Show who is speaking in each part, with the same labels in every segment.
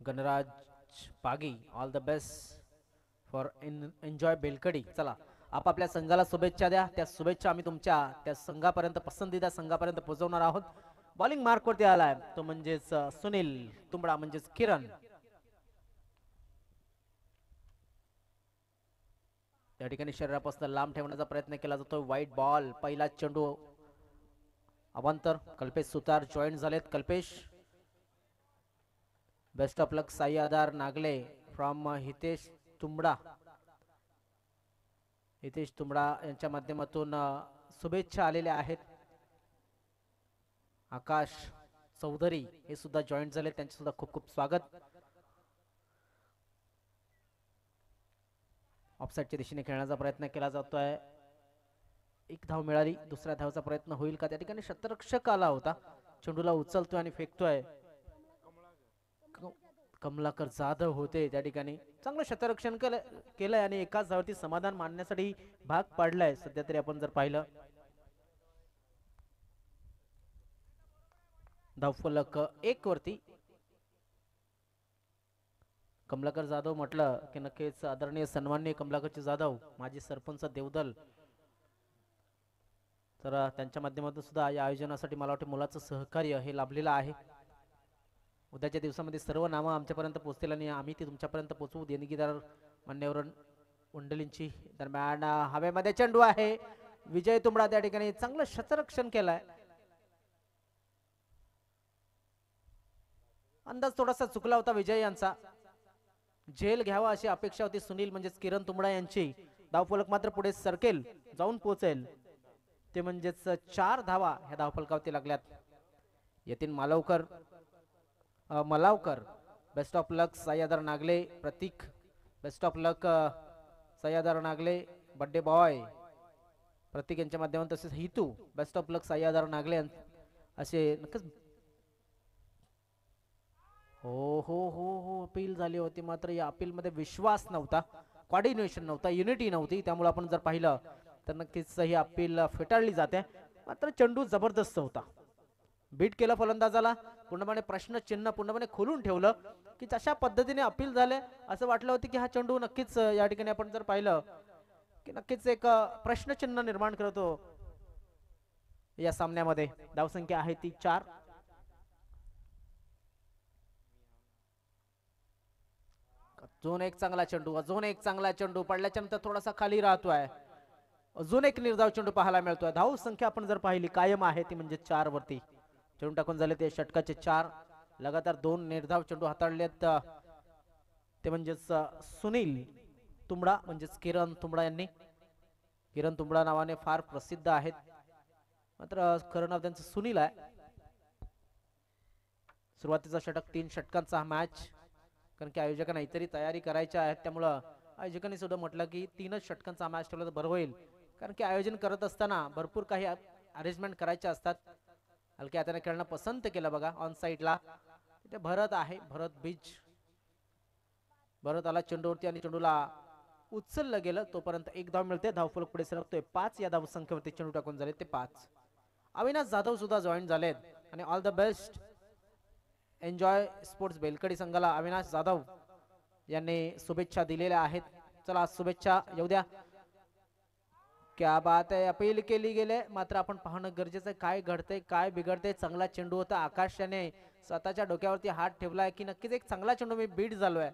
Speaker 1: Ganraj Pagi, all the best for enjoy Belkadi. चला आपापल्या संघाला शुभेच्छा द्या. त्या शुभेच्छा आम्ही तुमच्या त्या संघापर्यंत, पसंदीदा संघापर्यंत पोहोचवणार आहोत. बॉलिंग मार्कवरती आलाय तो म्हणजेच सुनील तुंबडा म्हणजेच किरण. त्या ठिकाणी शरीरापासून लांब ठेवण्याचा प्रयत्न केला जातो. वाईट बॉल, पहिला चेंडू अवांतर. कल्पेश सुतार जॉईन झालेत. Kalpesh, best of luck. Sai Aadhar Nagle from Hitesh Tumbda. Hitesh Tumbda यांच्या माध्यमातून शुभेच्छा आलेल्या आहेत. आकाश चौधरी हे सुद्धा जॉईन झाले, त्यांचे सुद्धा खूप खूप स्वागत. ऑफसाईडच्या दिशेने खेळण्याचा प्रयत्न केला जातोय. एक धाव मिळाली, दुसऱ्या धावचा प्रयत्न होईल का? त्या ठिकाणी शतरक्षक आला होता, चेंडूला उचलतोय आणि फेकतोय. कमलाकर जाधव होते त्या ठिकाणी. चांगलं शतरक्षण केलंय आणि एकाच धावती समाधान मानण्यासाठी भाग पाडलाय सध्या तरी आपण जर पाहिलं. धावफलक 1 वरती. कमलाकर जाधव म्हटलं की नक्कीच आदरणीय सन्माननीय कमलाकरची जाधव माजी सरपंच देवदल, तर त्यांच्या माध्यमातून सुद्धा या आयोजनासाठी मला वाटतं मुलाचं सहकार्य हे लाभलेलं आहे. उद्याच्या दिवसामध्ये सर्व नामं आमच्यापर्यंत पोहोचतील आणि आम्ही ती तुमच्यापर्यंत पोहोचवू. देणगीदार मान्यवर मंडळींची. दरम्यान हवेमध्ये चेंडू आहे. विजय तुंबडा त्या ठिकाणी चांगलं शतरक्षण केलंय. अंदाज थोडासा चुकला होता विजय यांचा. झेल घ्यावा अशी अपेक्षा होती सुनील म्हणजेच किरण तुंबडा यांची. धावफलक मात्र पुढे सरकेल, जाऊन पोहोचेल ते म्हणजेच 4 धावा ह्या धावफलकावरती लागल्यात. Yatin Malavkar best of luck. Sahyadri Nagle Pratik, best of luck Sahyadri Nagle. Birthday boy Pratik यांच्या माध्यमातून, तसेच हितू best of luck Sahyadri Nagle असे नक्कीच. हो हो हो हो अपील झाली होती, मात्र या अपील मध्ये विश्वास नव्हता, कोऑर्डिनेशन नव्हता, युनिटी नव्हती. त्यामुळे आपण जर पाहिलं तर नक्कीच ही अपील फेटाळली जाते. मात्र चेंडू जबरदस्त होता, बीट केलं फलंदाजाला, पूर्णपणे प्रश्नचिन्ह पूर्णपणे खोलून ठेवलं की अशा पद्धतीने अपील झाले. असं वाटलं होतं की हा चेंडू नक्कीच या ठिकाणी आपण जर पाहिलं की नक्कीच एक प्रश्नचिन्ह निर्माण करतो या सामन्यामध्ये. धावसंख्या आहे ती 4. अजून एक चांगला चेंडू, अजून एक चांगला चेंडू पडल्याच्या नंतर थोडासा खाली राहतोय. अजून एक निर्धाव चेंडू पाहायला मिळतोय. धाव संख्या आपण जर पाहिली कायम आहे ती म्हणजे 4 वरती. चेंडू टाकून झाले ते षटकाचे 4. लगातार 2 निर्धाव चेंडू हाताळलेत ते म्हणजेच सुनील तुंबडा म्हणजेच किरण तुंबडा यांनी. किरण तुंबडा नावाने फार प्रसिद्ध आहेत, मात्र खरं नाव त्यांचं सुनील आहे. सुरुवातीचा षटक, 3 षटकांचा हा मॅच, कारण की आयोजकांना इतरही तयारी करायच्या आहेत. त्यामुळं आयोजकांनी सुद्धा म्हटलं की 3च षटकांचा मॅच ठेवला तर बरं होईल, कारण की आयोजन करत असताना भरपूर काही अरेंजमेंट करायच्या असतात. हलक्या हाताने खेळणं पसंत केलं बघा. ऑन साईडला तिथे भरत आहे, भरत बीज. भरत आला चेंडूवरती आणि चेंडूला उचललं गेलं. तोपर्यंत 1 धाव मिळते. धावफलक पुढे सरकतोय 5 या धावसंख्येवरती. चेंडू टाकून झाले ते 5. अविनाश जाधव सुद्धा जॉईन झालेत आणि all the best enjoy sports Belkadi संघाला अविनाश जाधव यांनी शुभेच्छा दिलेल्या आहेत. चला शुभेच्छा येऊ द्या. क्या बात आहे. अपील केली गेले, मात्र आपण पाहणं गरजेचं आहे काय घडतंय काय बिघडतंय. चांगला चेंडू होता. आकाश याने स्वतःच्या डोक्यावरती हात ठेवलाय की नक्कीच एक चांगला चेंडू मी बीट झालोय.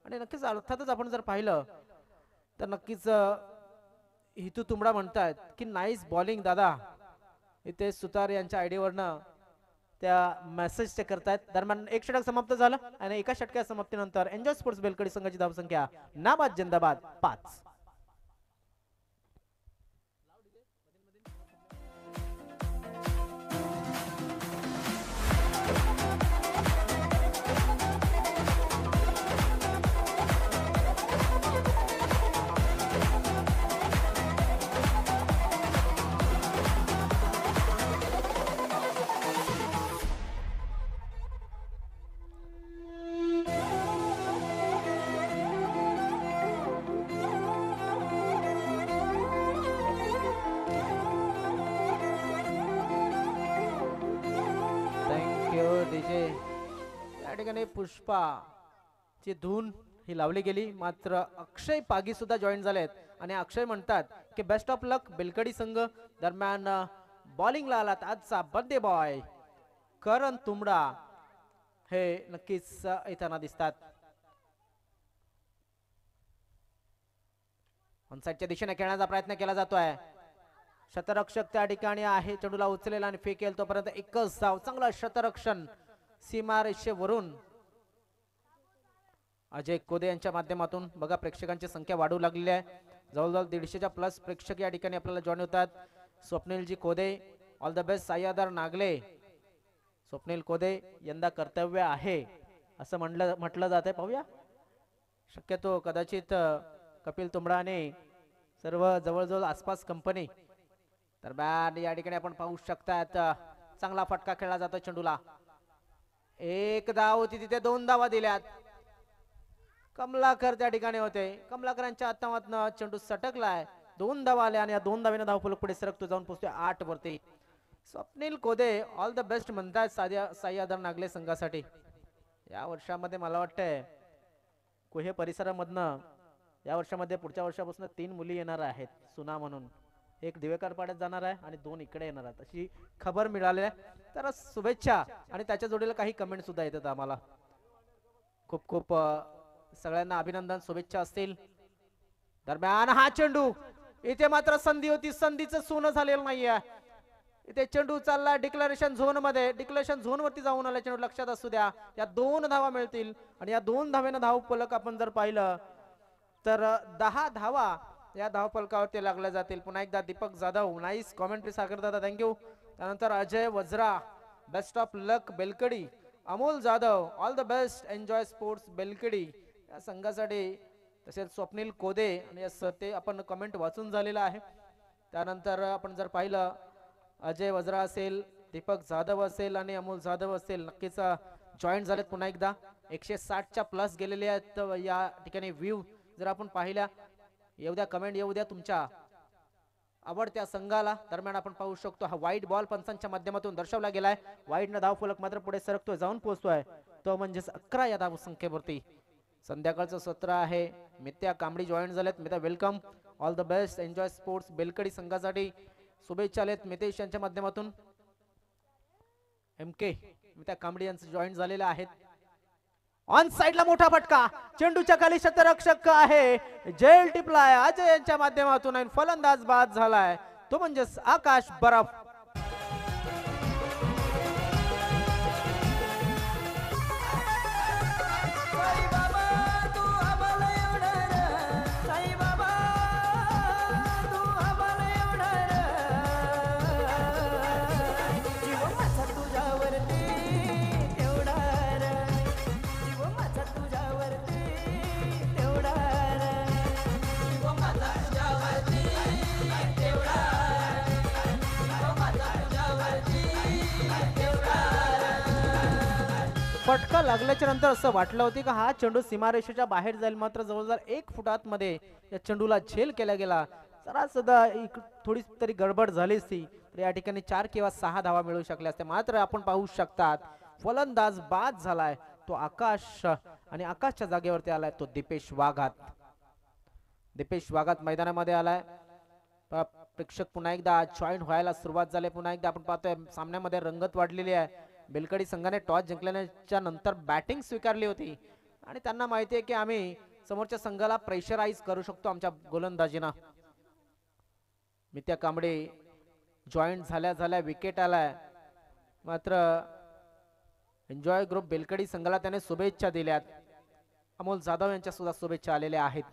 Speaker 1: आणि नक्कीच अर्थातच आपण जर पाहिलं तर नक्कीच हितू तुंबडा म्हणतायत की नाईस बॉलिंग दादा. इथे सुतार यांच्या आयडी वरनं त्या मेसेज ते करतायत. दरम्यान 1 षटक समाप्त झालं आणि एका षटका समाप्तीनंतर एन्जॉय स्पोर्ट्स बेलकडी संघाची धावसंख्या नाबाद जिंदाबाद 5. या ठिकाणी पुष्पा ची धून ही लावली गेली. मात्र अक्षय पागी सुद्धा जॉईन झालेत आणि अक्षय म्हणतात की बेस्ट ऑफ लक बेलकडी संघ. दरम्यान बॉलिंगला आलात आजचा बर्थडे बॉय करण तुंबडा हे नक्कीच येताना दिसतात. ऑनसाइडच्या दिशेने खेळण्याचा प्रयत्न केला जातोय. शतरक्षक त्या ठिकाणी आहे. चेंडूला उचलेला आणि फेकेल तोपर्यंत एकच धाव. चांगला शतरक्षण सीमारेषेवरून अजय कोदे यांच्या माध्यमातून. बघा प्रेक्षकांची संख्या वाढू लागलेली आहे. जवळजवळ 150च्या प्लस प्रेक्षक या ठिकाणी आपल्याला जॉईन होतात. स्वप्नीलजी कोदे all the best. सायादार Nagle. Swapnil कोदे यंदा कर्तव्य आहे असं म्हटलं जाते. पाहूया शक्यतो कदाचित कपिल तुंबडाने सर्व जवळजवळ आसपास कंपनी. दरम्यान या ठिकाणी आपण पाहू शकतात चांगला फटका खेळला जातो चेंडूला. एक धाव होती तिथे 2 धावा दिल्यात. कमलाकर त्या ठिकाणी होते. कमलाकरांच्या हातामधनं चेंडू सटकलाय. 2 धावा आल्या आणि या 2 धावेने धावफलक पुढे सरकतो जाऊन पोहोचतोय 8 वरती. स्वप्नील कोदे ऑल द बेस्ट म्हणतात सायादार नागले संघासाठी. या वर्षामध्ये मला वाटतंय कोहे परिसरामधनं या वर्षामध्ये पुढच्या वर्षापासून 3 मुली येणार आहेत सुना म्हणून. एक दिवेकर पाड्यात जाणार आहे आणि 2 इकडे येणार आहेत अशी खबर मिळाली आहे. तर शुभेच्छा. आणि त्याच्या जोडीला काही कमेंट सुद्धा येतात आम्हाला. खूप खूप सगळ्यांना अभिनंदन शुभेच्छा असतील. दरम्यान हा चेंडू इथे मात्र संधी होती. संधीचं सोनं झालेलं नाहीये. इथे चेंडू चालला डिक्लेरेशन झोन मध्ये. डिक्लेरेशन झोन वरती जाऊन आला चेंडू. लक्षात असू द्या या 2 धावा मिळतील आणि या 2 धावेनं धाव फलक आपण जर पाहिलं तर 10 धावा या धावफलकावरती लागल्या जातील. पुन्हा एकदा Deepak Jadhav nice commentary Sagar dada thank you. त्यानंतर Ajay Vajra best of luck Belkadi. Amol Jadhav all the best enjoy sports Belkadi या संघासाठी. तसेच स्वप्नील कोदे आणि ते आपण कमेंट वाचून झालेला आहे. त्यानंतर आपण जर पाहिलं अजय वज्रा असेल, दीपक जाधव असेल आणि अमोल जाधव असेल नक्कीच जॉईन झालेत पुन्हा एकदा. 160च्या प्लस गेलेले आहेत या ठिकाणी. व्ह्यू जर आपण पाहिल्या येऊ द्या, कमेंट येऊ द्या तुमच्या आवडत्या संघाला. दरम्यान आपण पाहू शकतो हा वाईट बॉल पंचांच्या माध्यमातून दर्शवला गेलाय. वाईट न धाव फलक मात्र पुढे सरकतोय जाऊन पोहोचतोय तो म्हणजेच 11 या धाव संख्येवरती. संध्याकाळचं सत्र आहे. मित्या कांबडी जॉईन झालेत. Mitya welcome. All the best enjoy sports Belkadi संघासाठी शुभेच्छा आलेत मितेश यांच्या माध्यमातून. MK मित्या कांबडी यांचं जॉईन झालेले आहेत. ऑन साइडला मोठा फटका. चेंडूच्या खाली शतरक्षक आहे जेल टिपलाय अजय यांच्या माध्यमातून आणि फलंदाज बाद झालाय तो म्हणजेच आकाश बरफ. फटका लागल्याच्या नंतर असं वाटलं होतं की हा चेंडू सीमारेषेच्या बाहेर जाईल. मात्र जवळजवळ 1 फुटात मध्ये या चेंडूला झेल केला गेला. जरा सुद्धा थोडी तरी गडबड झालीच ती तर या ठिकाणी 4 किंवा 6 धावा मिळू शकल्या असत्या. मात्र आपण पाहू शकतात फलंदाज बाद झालाय तो आकाश आणि आकाशच्या जागेवरती आलाय तो दीपेश वाघात. दीपेश वाघात मैदानामध्ये आलाय. प्रेक्षक पुन्हा एकदा जॉईन व्हायला सुरुवात झाली. पुन्हा एकदा आपण पाहतोय सामन्यामध्ये रंगत वाढलेली आहे. बेलकडी संघाने टॉस जिंकल्याच्या नंतर बॅटिंग स्वीकारली होती आणि त्यांना माहिती आहे की आम्ही समोरच्या संघाला प्रेशराईज करू शकतो आमच्या गोलंदाजीनं. मित्या कांबडे जॉईन झाल्या विकेट आलाय. मात्र एन्जॉय ग्रुप बेलकडी संघाला त्याने शुभेच्छा दिल्यात. अमोल जाधव यांच्या सुद्धा शुभेच्छा आलेल्या आहेत.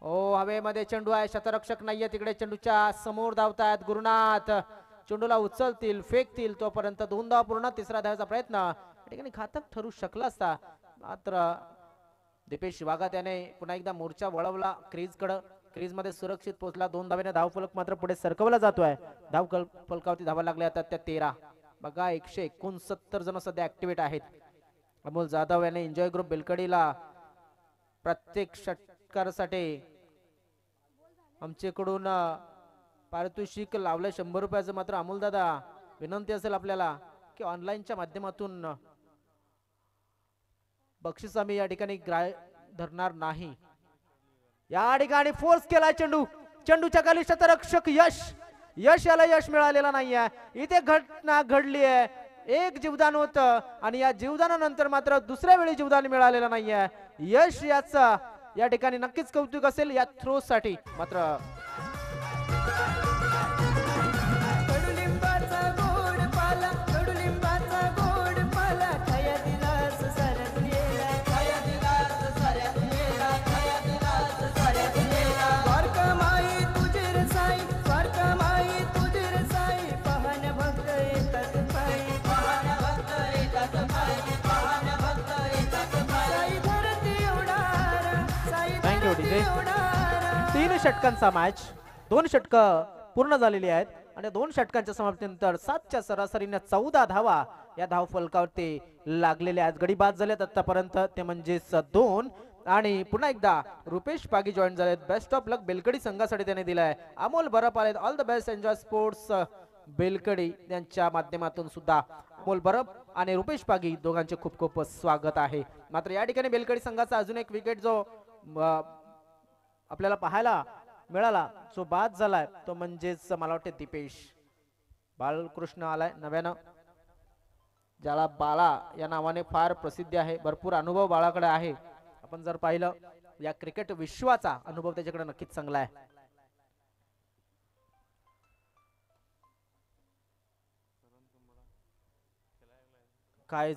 Speaker 1: हवेमध्ये चेंडू आहे. शतरक्षक नाहीये तिकडे. चेंडूच्या समोर धावतायत गुरुनाथ. चेंडूला उचलतील फेकतील तोपर्यंत 2 धावा पूर्ण. तिसरा धावाचा प्रयत्न ठिकाणी घातक ठरू शकला असता. मात्र दीपेश वाघात याने पुन्हा एकदा मोर्चा वळवला क्रीजकडे. क्रीज मध्ये सुरक्षित पोहोचला. 2 धावेने धावफलक मात्र पुढे सरकवला जातोय. धाव फलकावरती धावा लागल्या आता त्या 13. बघा 169 जण सध्या ऍक्टिव्हेट आहेत. अमोल जाधव याने एन्जॉय ग्रुप बेलकडीला प्रत्येक षटकारासाठी आमच्याकडून पारितोषिक लावलं 100 रुपयाचं. मात्र अमोल दादा विनंती असेल आपल्याला की ऑनलाईनच्या माध्यमातून बक्षीस आम्ही या ठिकाणी धरणार नाही. या ठिकाणी फोर्स केलाय चेंडू, चेंडूच्या खाली शतरक्षक यश याला यश मिळालेला नाहीये. इथे घटना घडली आहे, एक जीवदान होतं आणि या जीवदानानंतर मात्र दुसऱ्या वेळी जीवदान मिळालेलं नाहीये. यश याचा या ठिकाणी नक्कीच कौतुक असेल या थ्रो साठी. मात्र तीन षटकांचा मॅच, 2 षटकं पूर्ण झालेली आहेत आणि 2 षटकांच्या समाप्तीनंतर 7च्या सरासरीने 14 धावा या धाव फलकावरती लागलेल्या आहेत. गडी बाद झालेत आतापर्यंत ते म्हणजेच 2. आणि पुन्हा एकदा रुपेश पागी जॉईन झालेत. बेस्ट ऑफ लक बेलकडी संघासाठी त्याने दिलाय. अमोल बरप आलेत. All the best, enjoy sports Belkadi यांच्या माध्यमातून सुद्धा अमोल बरप आणि रुपेश पागी दोघांचे खूप खूप स्वागत आहे. मात्र या ठिकाणी बेलकडी संघाचा अजून एक विकेट जो आपल्याला पाहायला मिळाला, जो बाद झालाय तो म्हणजेच मला वाटते दीपेश बालकृष्ण आलाय नव्यानं, ज्याला बाळा या नावाने फार प्रसिद्धी आहे. भरपूर अनुभव बाळाकडे आहे. आपण जर पाहिलं या क्रिकेट विश्वाचा अनुभव त्याच्याकडे नक्कीच चांगला आहे. काय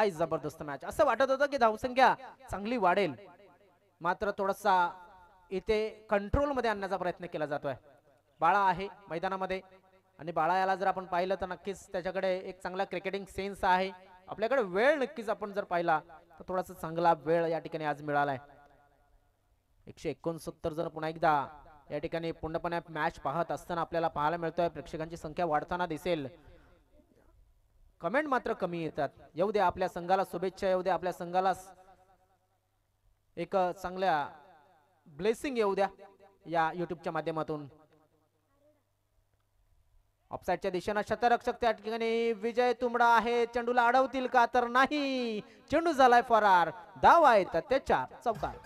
Speaker 1: जबरदस्त मॅच. असं वाटत होतं की धावसंख्या चांगली वाढेल, मात्र थोडासा इथे कंट्रोल मध्ये आणण्याचा प्रयत्न केला जातोय. बाळा आहे मैदानामध्ये आणि बाळा याला जर आपण पाहिलं तर नक्कीच त्याच्याकडे एक चांगला क्रिकेटिंग सेन्स आहे. आपल्याकडे वेळ नक्कीच आपण जर पाहिला तर थोडासा चांगला वेळ या ठिकाणी आज मिळालाय. 169 जर पुन्हा एकदा या ठिकाणी पूर्णपणे मॅच पाहत असताना आपल्याला पाहायला मिळतोय. प्रेक्षकांची संख्या वाढताना दिसेल. कमेंट मात्र कमी येतात. येऊ द्या, आपल्या संघाला शुभेच्छा येऊ द्या, आपल्या संघाला एक चांगल्या ब्लेसिंग येऊ द्या या युट्यूबच्या माध्यमातून. ऑफसाइडच्या दिशेने शतरक्षक त्या ठिकाणी विजय तुंबडा आहे. चेंडूला अडवतील का, तर नाही. चेंडू झालाय फरार. धाव आहेत त्याच्या चौकार.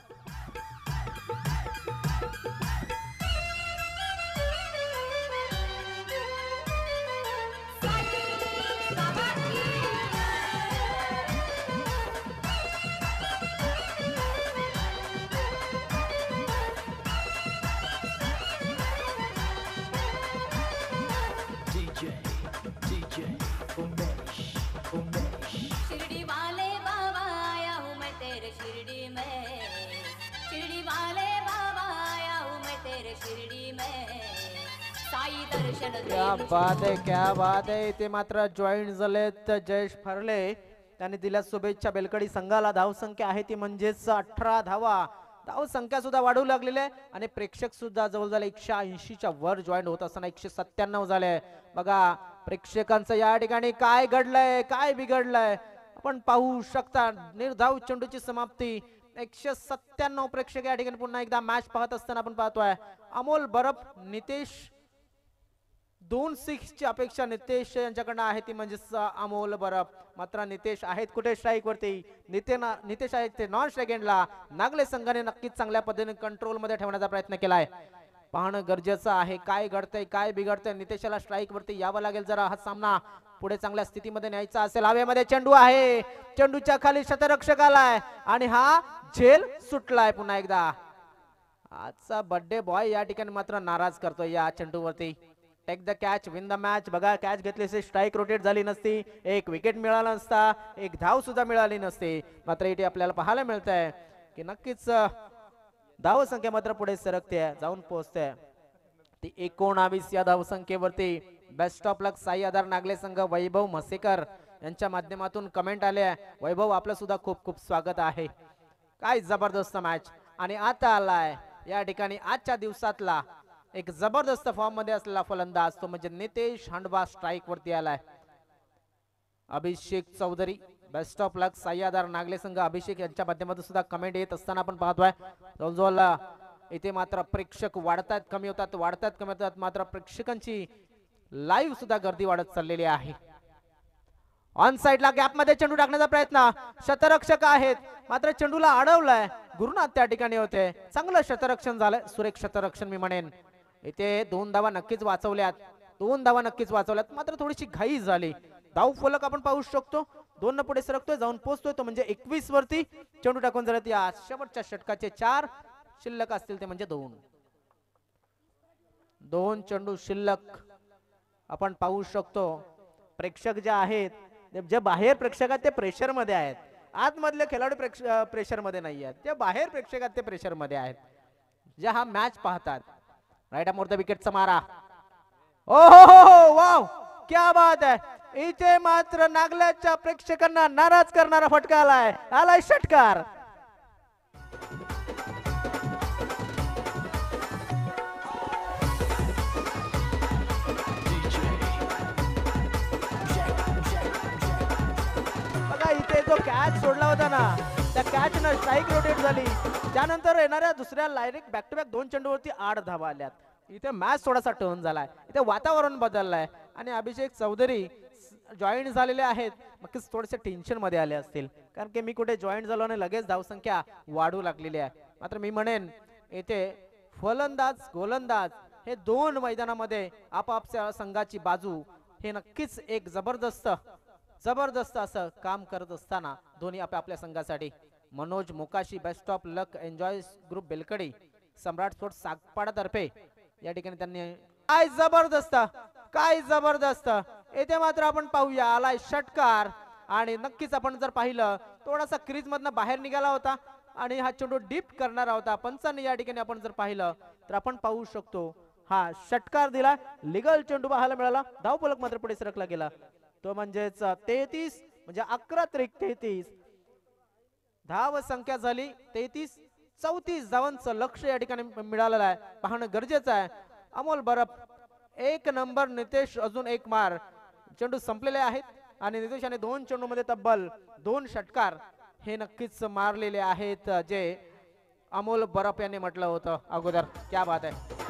Speaker 1: क्या बात आहे. इथे मात्र जॉईन झालेत जयेश फरले. त्यांनी दिल्या शुभेच्छा बेलकडी संघाला. धावसंख्या आहे ती म्हणजेच 18 धावा. धावसंख्या सुद्धा वाढू लागलेली आहे आणि प्रेक्षक सुद्धा जवळजवळ 180च्या वर जॉईन होत असताना 197 झाले. बघा प्रेक्षकांचं या ठिकाणी काय घडलंय, काय बिघडलंय आपण पाहू शकता. निर्धाव चेंडूची समाप्ती. 197 प्रेक्षक या ठिकाणी पुन्हा एकदा मॅच पाहत असताना आपण पाहतोय. अमोल बरप, नितेश 2-6 ची अपेक्षा नितेश यांच्याकडनं आहे ती म्हणजेच अमोल बरप. मात्र नितेश आहेत कुठे स्ट्राईक वरती. नितेश आहेत ते नॉन स्ट्राईक एंडला. नागले संघाने नक्कीच चांगल्या पद्धतीने कंट्रोल मध्ये ठेवण्याचा प्रयत्न केलाय. पाहणं गरजेचं आहे काय घडतंय काय बिघडतंय. नितेशाला स्ट्राईक वरती यावं लागेल जरा हा सामना पुढे चांगल्या स्थितीमध्ये न्यायचा असेल. हवेमध्ये चेंडू आहे. चेंडूच्या खाली शतरक्षक आलाय आणि हा झेल सुटलाय. पुन्हा एकदा आजचा बर्थडे बॉय या ठिकाणी मात्र नाराज करतोय या चेंडूवरती. Take the catch, win the match. बघा कॅच घेतली असती, स्ट्राईक रोटेट झाली नसती, एक विकेट मिळाला नसता, एक धाव सुद्धा मिळाली नसती. मात्र इथे आपल्याला पाहायला मिळतंय की नक्कीच धाव संख्या मात्र पुढे सरकते, जाऊन पोहोचते ती 19 या धाव संख्येवरती. Best of luck Sai Aadhar Nagle संघ. वैभव म्हसेकर यांच्या माध्यमातून कमेंट आले. वैभव आपलं सुद्धा खूप खूप स्वागत आहे. काय जबरदस्त मॅच. आणि आता आलाय या ठिकाणी आजच्या दिवसातला एक जबरदस्त फॉर्म मध्ये असलेला फलंदाज तो म्हणजे नितेश हंडबा. स्ट्राईक वरती आलाय. अभिषेक Chaudhari. Best of luck Sai Aadhar Nagle संघ. अभिषेक यांच्या माध्यमातून सुद्धा कमेंट येत असताना आपण पाहतोय. जवळजवळ इथे मात्र प्रेक्षक वाढतात कमी होतात, वाढतात कमी होतात. मात्र प्रेक्षकांची लाईव्ह सुद्धा गर्दी वाढत चाललेली आहे. ऑन साइडला गॅप मध्ये चेंडू टाकण्याचा प्रयत्न, शतरक्षक आहेत मात्र चेंडूला अडवलाय. गुरुनाथ त्या ठिकाणी होते, चांगलं शतरक्षण झालंय, सुरेख शतरक्षण मी म्हणेन. इथे 2 धावा नक्कीच वाचवल्यात, 2 धावा नक्कीच वाचवल्यात, मात्र थोडीशी घाई झाली. धाव फलक आपण पाहू शकतो 2 पुढे सरकतोय, जाऊन पोहोचतोय तो म्हणजे 21 वरती. चेंडू टाकून झाले या शेवटच्या षटकाचे 4 शिल्लक असतील ते म्हणजे 2 चेंडू शिल्लक आपण पाहू शकतो. प्रेक्षक जे आहेत जे बाहेर प्रेक्षक आहेत ते प्रेशर मध्ये आहेत, आतमधले खेळाडू प्रेशर मध्ये नाही आहेत, ते बाहेर प्रेक्षक आहेत ते प्रेशर मध्ये आहेत जे हा मॅच पाहतात. राईट मोर विकेटचा मारा, ओ हो वाव क्या बात आहे. इथे मात्र नागल्याच्या प्रेक्षकांना नाराज करणारा फटका आलाय षटकार. बघा इथे जो कॅच सोडला होता ना त्या कॅच न स्ट्राईक रोटेट झाली, त्यानंतर येणाऱ्या दुसऱ्या डायरेक्ट बॅक टू बॅक 2 चेंडूवरती 8 धावा आल्यात. इथे मॅच थोडासा टर्न झालाय, इथे वातावरण बदललंय आणि अभिषेक चौधरी जॉईन झालेले आहेत, नक्कीच थोडेसे टेन्शन मध्ये आले असतील, कारण की मी कुठे जॉईन झालो आणि लगेच धावसंख्या वाढू लागलेली आहे. मात्र मी म्हणेन इथे फलंदाज गोलंदाज हे 2 मैदानामध्ये आपापल्या संघाची बाजू हे नक्कीच एक जबरदस्त असं काम करत असताना दोन्ही आपल्या संघासाठी. Manoj Mokashi best of luck enjoy group Belkadi Samrat sports Sagpada तर्फे या ठिकाणी त्यांनी काय जबरदस्त येथे मात्र आपण पाहूया आलाय षटकार. आणि नक्कीच आपण जर पाहिलं थोडासा क्रीज मधनं बाहेर निघाला होता आणि हा चेंडू डीप करणारा होता. पंचांनी या ठिकाणी आपण जर पाहिलं तर आपण पाहू शकतो हा षटकार दिला, लिगल चेंडू पाहायला मिळाला. धावफलक मात्र पुढे सरकला गेला, तो म्हणजेच 33 म्हणजे 11 त्रिक 33 धाव संख्या झाली 33. 34 धावांचं लक्ष या ठिकाणी मिळालेलं आहे, पाहणं गरजेचं आहे. अमोल बरफ 1 नंबर, नितेश अजून 1 मार. चेंडू संपलेले आहेत आणि नितेशाने 2 चेंडू मध्ये तब्बल 2 षटकार हे नक्कीच मारलेले आहेत, जे अमोल बरफ यांनी म्हटलं होतं अगोदर. क्या बात आहे.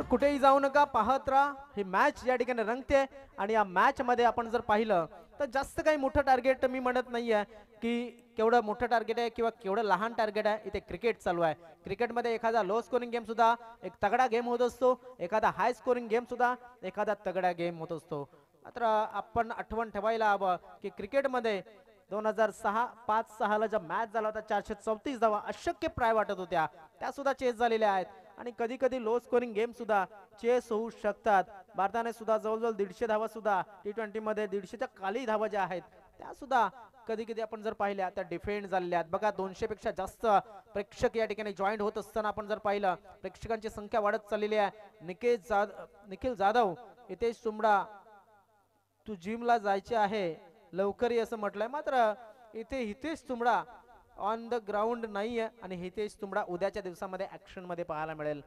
Speaker 1: कुठेही जाऊ नका, पाहत राहा, ही मॅच या ठिकाणी रंगते. आणि या मॅच मध्ये आपण जर पाहिलं तर जास्त काही मोठं टार्गेट मी म्हणत नाहीये की केवढं मोठं टार्गेट आहे किंवा केवढं लहान टार्गेट आहे. इथे क्रिकेट चालू आहे, क्रिकेटमध्ये एखादा लो स्कोरिंग गेम सुद्धा एक तगडा गेम होत असतो, एखादा हाय स्कोरिंग गेम सुद्धा एखादा तगडा गेम होत असतो. मात्र आपण आठवण ठेवायला हवं की क्रिकेटमध्ये 2005-6 ला जब मॅच झाला होता 434 धावा अशक्य प्राय वाटत होत्या, त्या सुद्धा चेस झालेल्या आहेत. आणि कधी कधी लो स्कोरिंग गेम सुद्धा चेस होऊ शकतात. भारताने सुद्धा जवळजवळ 150 धावा सुद्धा T20 मध्ये 150च्या खाली धावा ज्या आहेत त्या सुद्धा कधी कधी आपण जर पाहिल्या त्या डिफेंड झालेल्या आहेत. बघा 200 पेक्षा जास्त प्रेक्षक या ठिकाणी जॉईंट होत असताना आपण जर पाहिलं प्रेक्षकांची संख्या वाढत चाललेली आहे. निखिल जाधव, हितेश तुंबडा तू जिमला जायचे आहे लवकर असं म्हटलंय, मात्र इथे हितेश तुंबडा ऑन द ग्राउंड नाहीये आणि हितेश तुंबडा उद्याच्या दिवसामध्ये ऍक्शन मध्ये पाहायला मिळेल.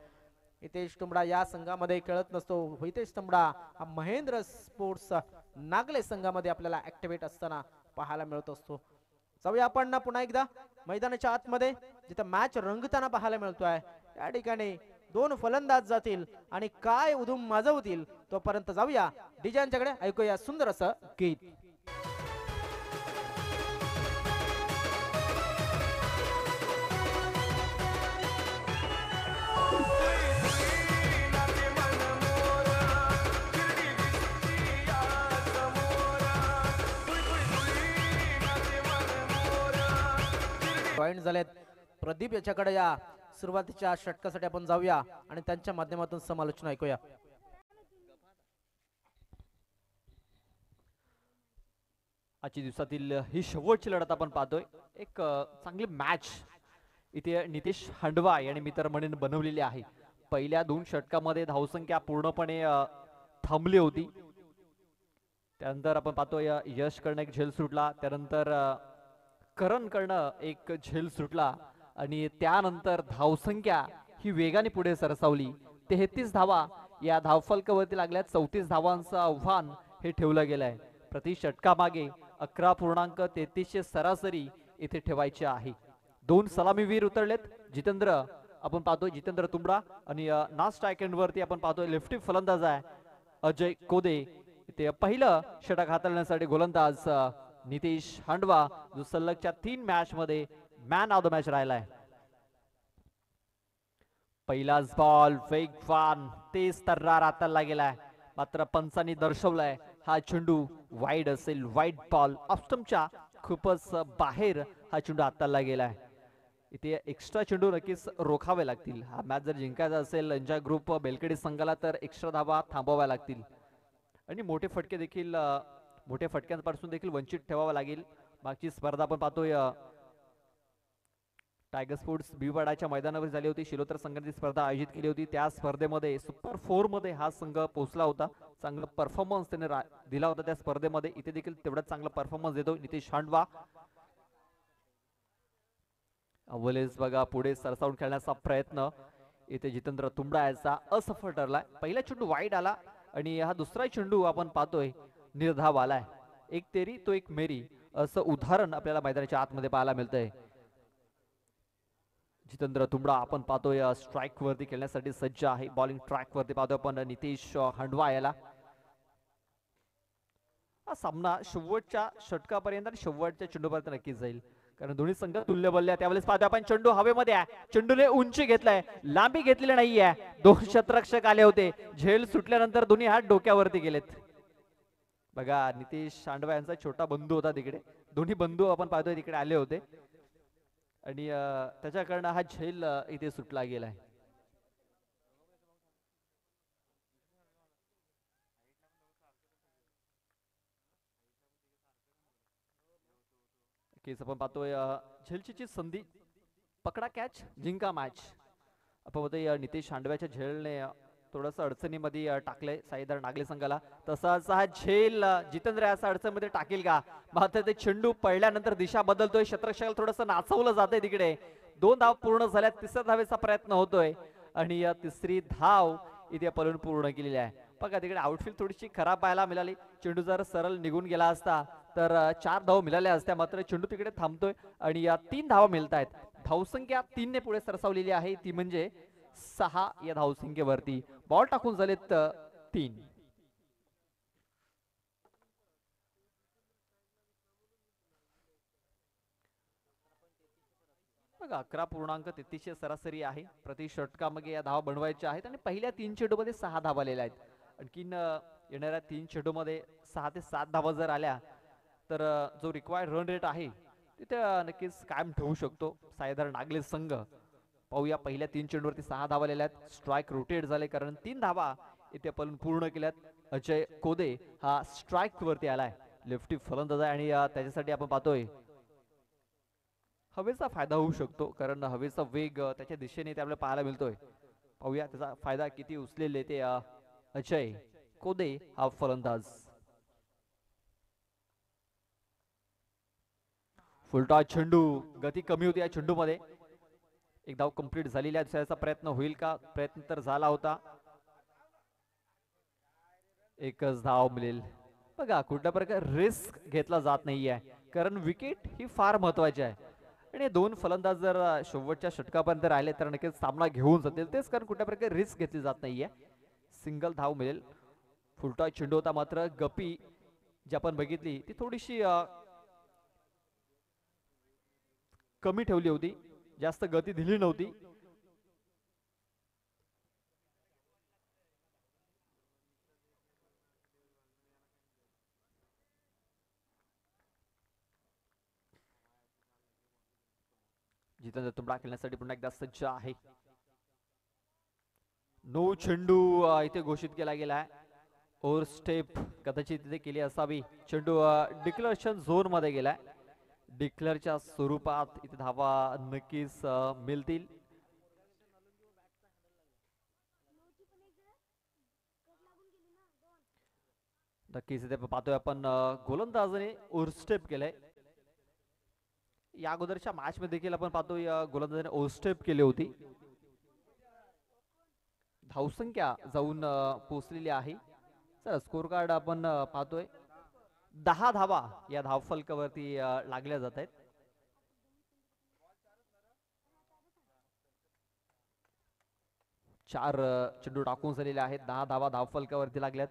Speaker 1: हितेश तुंबडा या संघामध्ये खेळत नसतो. हितेश तुंबडा हा महेंद्र स्पोर्ट्स नागले संघामध्ये आपल्याला ऍक्टिव्हेट असताना पाहायला मिळत असतो. जाऊया आपण पुन्हा एकदा मैदानाच्या आतमध्ये जिथे मॅच रंगताना पाहायला मिळतोय. या ठिकाणी 2 फलंदाज जातील आणि काय उधूम माजवतील. तोपर्यंत जाऊया डीजेंच्याकडे, ऐकूया सुंदर असं गीत. जॉईन झालेत प्रदीप याच्याकडे या सुरुवातीच्या षटकासाठी आपण जाऊया आणि त्यांच्या माध्यमातून समालोचना ऐकूया.
Speaker 2: आजच्या दिवसातील ही शेवटची लढत आपण पाहतोय. एक चांगली मॅच इथे नितेश हांडवा याने मित्रमंडळीने बनवलेली आहे. पहिल्या 2 षटकामध्ये धावसंख्या पूर्णपणे थांबली होती. त्यानंतर आपण पाहतोय यश कडनं एक झेल सुटला, त्यानंतर करण कडनं एक झेल सुटला आणि त्यानंतर धावसंख्या ही वेगाने पुढे सरसावली. 33 धावा या धावफलकावरती लागल्या. 34 धावांचं आव्हान हे ठेवलं गेलंय. प्रति षटकामागे 11.33 सरासरी इथे ठेवायची आहे. 2 सलामीवीर उतरलेत. जितेंद्र आपण पाहतोय जितेंद्र तुंबडा आणि ना स्ट्राइक एंड वरती आपण पाहतोय लेफ्टी फलंदाज आहे अजय कोदे. इथे पहिलं षटक हाताळण्यासाठी गोलंदाज नितेश हांडवा, जो सलगच्या 3 मॅच मध्ये मॅन ऑफ द मॅच राहिलाय. पहिलाच बॉल वेगवान तेज तर्रार हाताळला गेलाय, मात्र पंचांनी दर्शवलाय हा चेंडू वाईड असेल. वाईड बॉल ऑफस्टंपच्या खूपच बाहेर हा चेंडू हाताळला गेलाय. इथे एक्स्ट्रा चेंडू नक्कीच रोखावे लागतील. हा मॅच जर जिंकायचा असेल एंजॉय ग्रुप बेलकेडी संघाला तर एक्स्ट्रा धावा थांबवाव्या लागतील आणि मोठे फटके देखील मोठ्या फटक्यांपासून देखील वंचित ठेवावा लागेल. मागची स्पर्धा आपण पाहतोय टायगर स्पोर्ट्स भिववाडाच्या मैदानावर झाली होती. शिलोतर संघाने स्पर्धा आयोजित केली होती. त्या स्पर्धेमध्ये सुपर 4 मध्ये हा संघ पोहोचला होता. चांगला परफॉर्मन्स त्याने दिला होता त्या स्पर्धेमध्ये. इथे देखील तेवढाच चांगला परफॉर्मन्स देतो नितेश हांडवा. अव्वलेच बघा पुढे सरसावून खेळण्याचा प्रयत्न इथे जितेंद्र तुंबडा याचा असफल ठरलाय. पहिला चेंडू वाईड आला आणि हा दुसरा चेंडू आपण पाहतोय निर्धाव आलाय. एक तेरी तो एक मेरी असं उदाहरण आपल्याला मैदानाच्या आतमध्ये पाहायला मिळतंय. जितेंद्र तुंबडा आपण पाहतोय स्ट्राइक वरती खेळण्यासाठी सज्ज आहे. बॉलिंग ट्रॅक वरती पाहतोय आपण नितेश हांडवा याला. हा सामना शेवटच्या षटकापर्यंत आणि शेवटच्या चेंडूपर्यंत नक्कीच जाईल, कारण दोन्ही संघ तुल्य बल्ले. त्यावेळेस पाहतोय आपण चेंडू हवेमध्ये आहे. चेंडूने उंची घेतलाय, लांबी घेतलेली नाहीये. 2 क्षेत्ररक्षक आले होते. झेल सुटल्यानंतर दोन्ही हात डोक्यावरती गेलेत. बघा नितेश हांडवा यांचा छोटा बंधू होता तिकडे. दोन्ही बंधू आपण पाहतोय तिकडे आले होते आणि त्याच्याकडनं हा झेल इथे सुटला गेलाय. केस आपण पाहतोय झेलची संधी, पकडा कॅच जिंका मॅच. आपण पाहतोय नितेश हांडव्याच्या झेलने थोडस अडचणीमध्ये टाकलंय साईदार नागले संघाला. तसाच हा झेल जितेंद्र याचा अडचणीमध्ये टाकेल का? मात्र ते चेंडू पडल्यानंतर दिशा बदलतोय. क्षेत्ररक्षकाला थोडस नाचवलं जातंय तिकडे. 2 धाव पूर्ण झाल्या. तिसऱ्या धावेचा प्रयत्न होतोय आणि तिसरी धाव इथे पळून पूर्ण केलेली आहे. बघा तिकडे आउटफील्ड थोडीशी खराब पाहायला मिळाली. चेंडू जर सरळ निघून गेला असता तर 4 धाव मिळाल्या असत्या. मात्र चेंडू तिकडे थांबतोय आणि या 3 धावा मिळत आहेत. धावसंख्या 3 ने पुढे सरसावलेली आहे, ती म्हणजे 6 या धावसंख्येवरती. बॉल टाकून झालेत 3. बघा 11.33 सरासरी आहे. प्रति षटकामध्ये या धावा बनवायच्या आहेत आणि पहिल्या 3 चेंडूमध्ये 6 धावा आलेल्या आहेत. आणखीन येणाऱ्या 3 चेंडूमध्ये 6 ते 7 धावा जर आल्या तर जो रिक्वायर्ड रन रेट आहे तिथे नक्कीच कायम ठेवू शकतो साईदार नागले संघ. पाहूया पहिल्या 3 चेंडूवरती 6 धावा आलेल्या आहेत. स्ट्राइक रोटेट झाले कारण 3 धावा इथे आपण पूर्ण केल्यात. अजय कोदे हा स्ट्राइक वरती आलाय, लेफ्टी फलंदाज आहे आणि त्याच्यासाठी आपण पाहतोय हवेचा फायदा होऊ शकतो, कारण हवेचा वेग त्याच्या दिशेने ते आपल्याला पाहायला मिळतोय. पाहूया त्याचा फायदा किती उचलेले ते अजय कोदे हा फलंदाज. फुलटॉस चेंडू, गती कमी होती या चेंडूमध्ये. एक धाव कंप्लीट झालेली आहे. दुसऱ्याचा प्रयत्न होईल का? प्रयत्न तर झाला होता. एकच धाव मिळेल. बघा कुठल्या प्रकारे रिस्क घेतला जात नाहीये, कारण विकेट ही फार महत्वाची आहे आणि 2 फलंदाज जर शेवटच्या षटकापर्यंत राहिले तर नक्कीच सामना घेऊन जातील. तेच कारण कुठल्या प्रकारे रिस्क घेतली जात नाहीये. सिंगल धाव मिळेल. फुलटॉस चेंडू होता, मात्र गपी जी आपण बघितली ती थोडीशी कमी ठेवली होती, जास्त गती दिली नव्हती. जितेंद्र तुंबडा खेळण्यासाठी पुन्हा एकदा सज्ज आहे. नो चेंडू इथे घोषित केला गेलाय. ओव्हर स्टेप कदाचित तिथे केली असावी. चेंडू डिक्लेरेशन झोन मध्ये गेलाय. डिक्लेअरच्या स्वरूपात इथे धावा नक्कीच मिळतील. नक्कीच इथे पाहतोय आपण गोलंदाजाने ओव्हरस्टेप केलंय. या अगोदरच्या मॅच मध्ये देखील आपण पाहतोय गोलंदाजाने ओव्हरस्टेप केली होती. धावसंख्या जाऊन पोहोचलेली आहे. चला स्कोर कार्ड आपण पाहतोय 10 धावा या धावफलकावरती लागल्या जात आहेत. चार चेंडू टाकून झालेले आहेत. 10 धावा धावफलकावरती लागल्यात.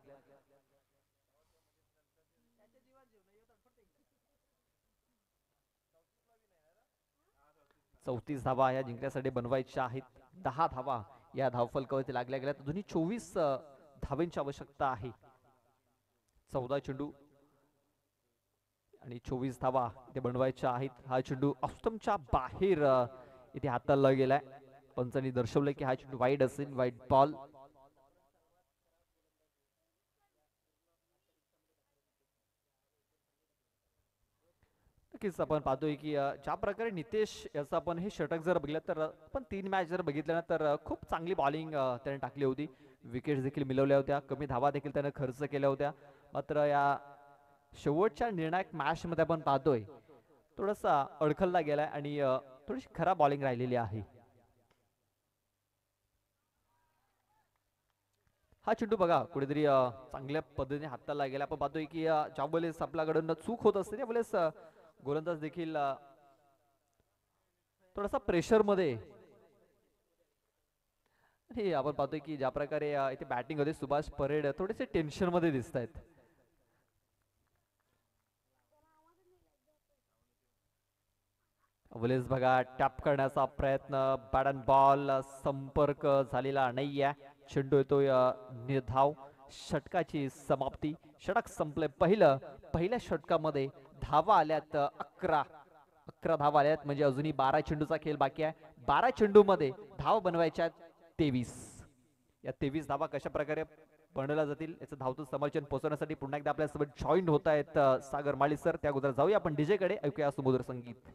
Speaker 2: चौतीस धावा या जिंकण्यासाठी बनवायच्या आहेत. 10 धावा या धावफलकावरती लागल्या गेल्यात. अजूनही 24 धावांची आवश्यकता आहे. 14 चेंडू आणि 24 धावा इथे बनवायच्या आहेत. हा चेंडू ऑफस्टंपच्या बाहेर इथे हाताळला गेलाय. पंचांनी दर्शवलंय की हा चेंडू वाईड असेल, वाईड बॉल. नक्कीच आपण पाहतोय की ज्या प्रकारे नितेश याचं आपण हे षटक जर बघितलं तर आपण 3 मॅच जर बघितल्या ना तर खूप चांगली बॉलिंग त्याने टाकली होती. विकेट्स देखील मिळवल्या होत्या. कमी धावा देखील त्याने खर्च केल्या होत्या. मात्र या शेवटच्या निर्णायक मॅच मध्ये आपण पाहतोय थोडासा अडखळला गेलाय आणि थोडीशी खराब बॉलिंग राहिलेली आहे. हा चेंडू बघा कुठेतरी चांगल्या पद्धतीने हाताळला गेला. आपण पाहतोय की ज्या वेळेस आपल्याकडून चूक होत असते त्या वेळेस गोलंदाज देखील थोडासा प्रेशर मध्ये. हे आपण पाहतोय की ज्या प्रकारे इथे बॅटिंग होते सुभाष परेड थोडेसे टेन्शन मध्ये दिसत आहेत. वेळेस बघा टॅप करण्याचा प्रयत्न, बॅट अँड बॉल संपर्क झालेला नाहीये. चेंडू येतोय निर्धाव. षटकाची समाप्ती. षटक संपले. पहिल्या षटकामध्ये धावा आल्यात 11 धावा आल्यात. म्हणजे अजूनही 12 चेंडूचा खेळ बाकी आहे. 12 चेंडू मध्ये धाव बनवायच्या 23. या 23 धावा कशा प्रकारे बनवल्या जातील याचं धावतं समालोचन पोहोचवण्यासाठी पुन्हा एकदा आपल्यासोबत जॉईन होत आहेत सागर माळी सर. त्या अगोदर जाऊया आपण डीजे कडे. ऐकूया सुमधुर संगीत.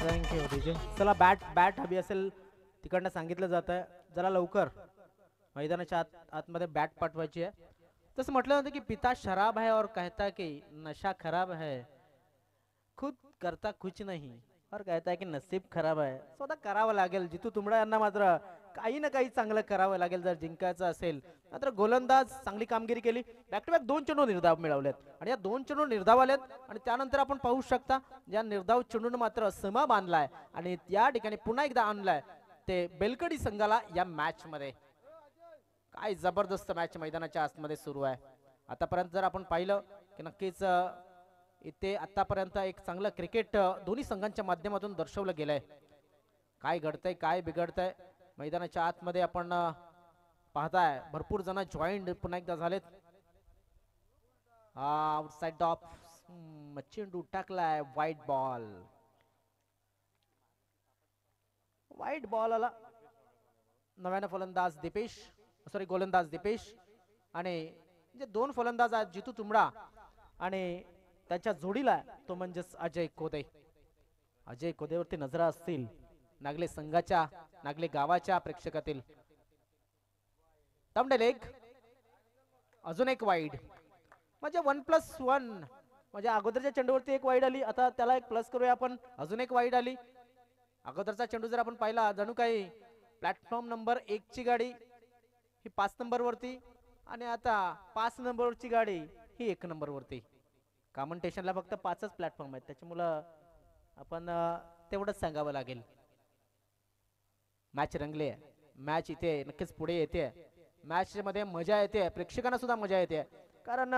Speaker 1: Thank you DJ. चला बॅट हवी असेल तिकडनं सांगितलं जात आहे जरा लवकर मैदानाच्या आतमध्ये बॅट पाठवायची आहे. तसं म्हटलं जातं की पिता शराब है और कहता कि नशा खराब है, खुद करता कुछ नहीं और कहता है की नसीब खराब आहे. स्वतः करावं लागेल. जितू तुंबडा यांना मात्र काही ना काही चांगलं करावं लागेल जर जिंकायचं असेल. मात्र गोलंदाज चांगली कामगिरी केली. बॅक टू बॅक 2 चेंडू निर्धाव मिळवलेत आणि या 2 चेंडू निर्धाव आलेत आणि त्यानंतर आपण पाहू शकता या निर्धाव चेंडून मात्र समा बांधलाय आणि या ठिकाणी पुन्हा एकदा आणलाय ते बेलकडी संघाला या मॅच मध्ये. काय जबरदस्त मॅच मैदानाच्या आतमध्ये सुरू आहे. आतापर्यंत जर आपण पाहिलं की नक्कीच इथे आतापर्यंत एक चांगलं क्रिकेट दोन्ही संघांच्या माध्यमातून दर्शवलं गेलंय. काय घडतंय काय बिघडतंय मैदानाच्या आतमध्ये आपण पाहताय भरपूर जण जॉईंट पुन्हा एकदा झालेत. आउटसाइड ऑफ चेंडू टाकलाय. वाईट बॉल आला. नव्यानं फलंदाज दीपेश गोलंदाज दीपेश आणि जे 2 फलंदाज आहेत जितू तुंबडा आणि त्याच्या जोडीला तो म्हणजेच अजय कोदे. अजय कोदेवरती नजरा असतील नागले संघाच्या नागले गावाच्या प्रेक्षकातील. तमडे लेग. अजून एक वाईड म्हणजे 1+1 म्हणजे अगोदरच्या चेंडूवरती एक वाईड आली. आता त्याला एक प्लस करूया आपण. अजून एक वाईड आली. अगोदरचा चेंडू जर आपण पाहिला जणू काही प्लॅटफॉर्म नंबर 1 ची गाडी ही 5 नंबर वरती आणि आता 5 नंबरची गाडी ही 1 नंबर वरती. कॉमन स्टेशनला फक्त 5च प्लॅटफॉर्म आहेत त्याच्यामुळं आपण तेवढंच सांगावं लागेल. मॅच रंगले. मॅच इथे नक्कीच पुढे येते. मॅच मध्ये मजा येते. प्रेक्षकांना सुद्धा मजा येते. कारण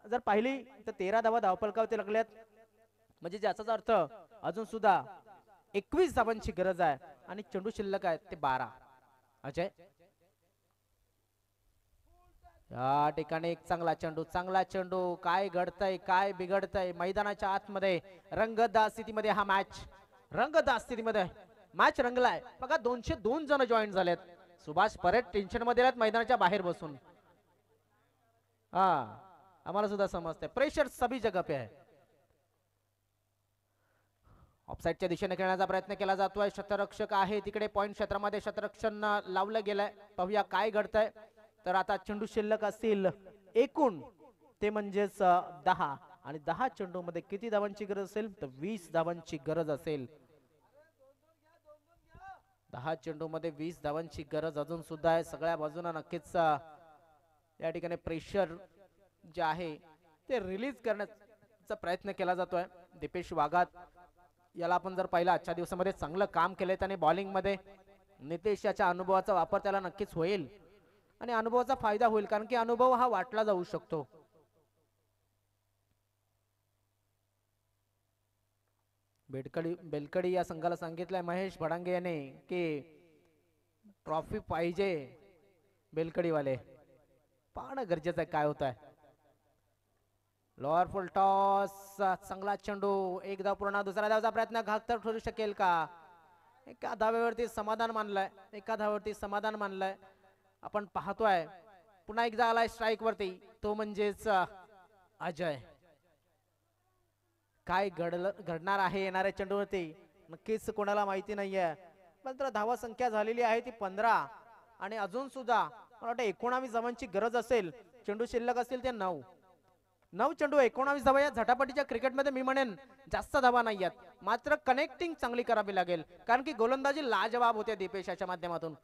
Speaker 1: जर पाहिली तर 13 धावा धावफलकावरती लागल्यात म्हणजे ज्याचाच अर्थ अजून सुद्धा 21 धावांची गरज आहे आणि चेंडू शिल्लक आहेत ते 12. अजय या ठिकाणी एक चांगला चेंडू काय घडतंय काय बिघडतंय मैदानाच्या आतमध्ये रंगतदार स्थितीमध्ये हा रंगतदार स्थितीमध्ये मॅच रंगलाय बघा 202 जण जॉईन झालेत. सुभाष परत टेन्शन मध्ये आहेत मैदानाच्या बाहेर बसून. हा आम्हाला सुद्धा समजतंय प्रेशर सभी जगह पे है. ऑफसाईडच्या दिशेने खेळण्याचा प्रयत्न केला जातोय. शतरक्षक आहे तिकडे पॉइंट क्षेत्रामध्ये शतरक्षण लावलं गेलंय. पाहूया काय घडतंय. तर आता चेंडू शिल्लक असतील एकूण ते म्हणजेच 10 आणि 10 चेंडू मध्ये किती धावांची गरज असेल तर 20 धावांची गरज असेल. 10 चेंडू मध्ये 20 धावांची गरज अजून सुद्धा आहे. सगळ्या बाजूना नक्कीच या ठिकाणी प्रेशर जे आहे ते रिलीज करण्याचा प्रयत्न केला जातोय. दीपेश वाघात याला आपण जर पाहिलं आजच्या दिवसामध्ये चांगलं काम केलंय त्याने बॉलिंग मध्ये. नितेश याच्या अनुभवाचा वापर त्याला नक्कीच होईल आणि अनुभवाचा फायदा होईल कारण की अनुभव हा वाटला जाऊ शकतो. बेलकडी या संघाला सांगितलंय महेश भडांगे याने की ट्रॉफी पाहिजे. बेलकडीवाले पाहणं गरजेचं आहे काय होत आहे. लोअर फुल टॉस चांगला चेंडू एक धाव पूर्ण. दुसऱ्या धावचा प्रयत्न घातक ठरू शकेल का. एका धावेवरती समाधान मानलंय. आपण पाहतोय पुन्हा एकदा आलाय स्ट्राईक वरती तो म्हणजेच अजय. काय घडणार आहे येणाऱ्या चेंडूवरती नक्कीच कोणाला माहिती नाहीये. मात्र धावा संख्या झालेली आहे ती 15 आणि अजून सुद्धा मला वाटतं 19 धावांची गरज असेल. चेंडू शिल्लक असतील ते 9 चेंडू 19 धावा. या झटापटीच्या क्रिकेटमध्ये मी म्हणेन जास्त धावा नाहीयेत मात्र कनेक्टिंग चांगली करावी लागेल कारण की गोलंदाजी लाजवाब होते. दीपेशाच्या माध्यमातून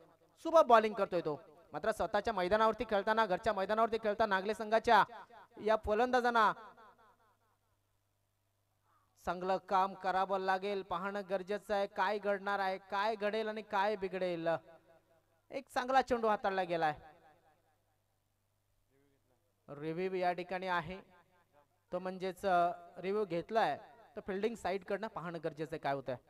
Speaker 1: सुबह बॉलिंग करतोय तो. मात्र स्वतःच्या मैदानावरती खेळताना घरच्या मैदानावरती खेळताना नागले संघाच्या या फलंदाजांना चांगलं काम करावं लागेल. पाहणं गरजेचं आहे काय घडणार आहे काय घडेल आणि काय बिघडेल. एक चांगला चेंडू हाताळला गेलाय. रिव्ह्यू या ठिकाणी आहे तो म्हणजेच रिव्ह्यू घेतलाय तर फिल्डिंग साईड कडनं पाहणं गरजेचं आहे काय होत आहे.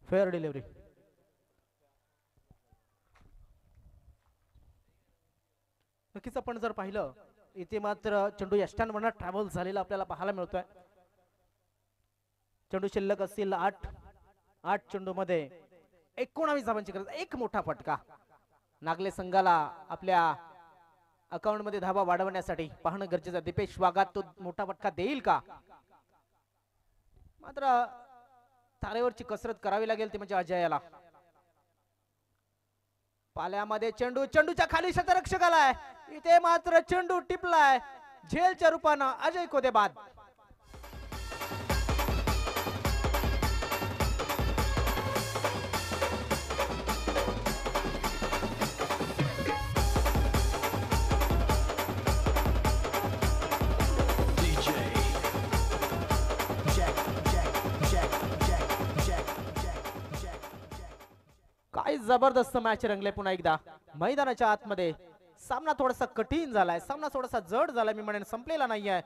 Speaker 1: Fair delivery. नक्कीच आपण जर पाहिलं इथे मात्र चेंडू यष्टांवरनं ट्रॅव्हल झालेला आपल्याला पाहायला मिळतोय. चेंडू शिल्लक असतील 8 चेंडू मध्ये 19 धावांची गरज. एक मोठा फटका नागले संघाला आपल्या अकाउंट मध्ये धावा वाढवण्यासाठी पाहणं गरजेचं. दीपेश वाघात तो मोठा फटका देईल का. मात्र तारेवरची कसरत करावी लागेल ती म्हणजे अजयाला. पाल्यामध्ये चेंडूच्या खाली शतरक्षक आलाय. इथे मात्र चेंडू टिपलाय झेलच्या रूपानं अजय कोदे बाद. काय जबरदस्त मॅच रंगले पुन्हा एकदा मैदानाच्या आतमध्ये. सामना थोडासा कठीण झालाय. सामना थोडासा जड झालाय मी म्हणेन संपलेला नाहीये.